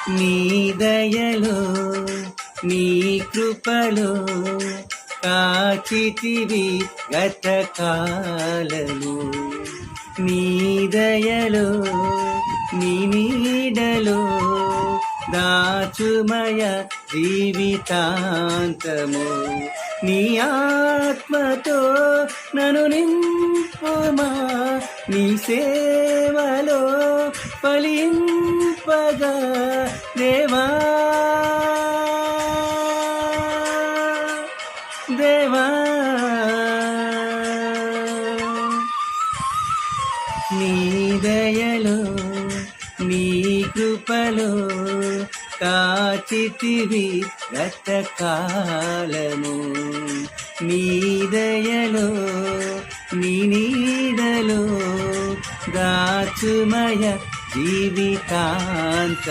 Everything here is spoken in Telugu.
నీ దయలో నీ కృపలో కాచితివి గతకాలము. నీ దయలో నీ నీడలో దాచుమయ జీవితాంతము. నీ ఆత్మతో నన్ను నింపుమా, నీ సేవలో ఫలింపగా దేవా దేవా. నీ దయలో నీ కృపలో కాచితివి గతకాలము. నీ దయలో నీ నీడలో దాచుమయ జీవితాంత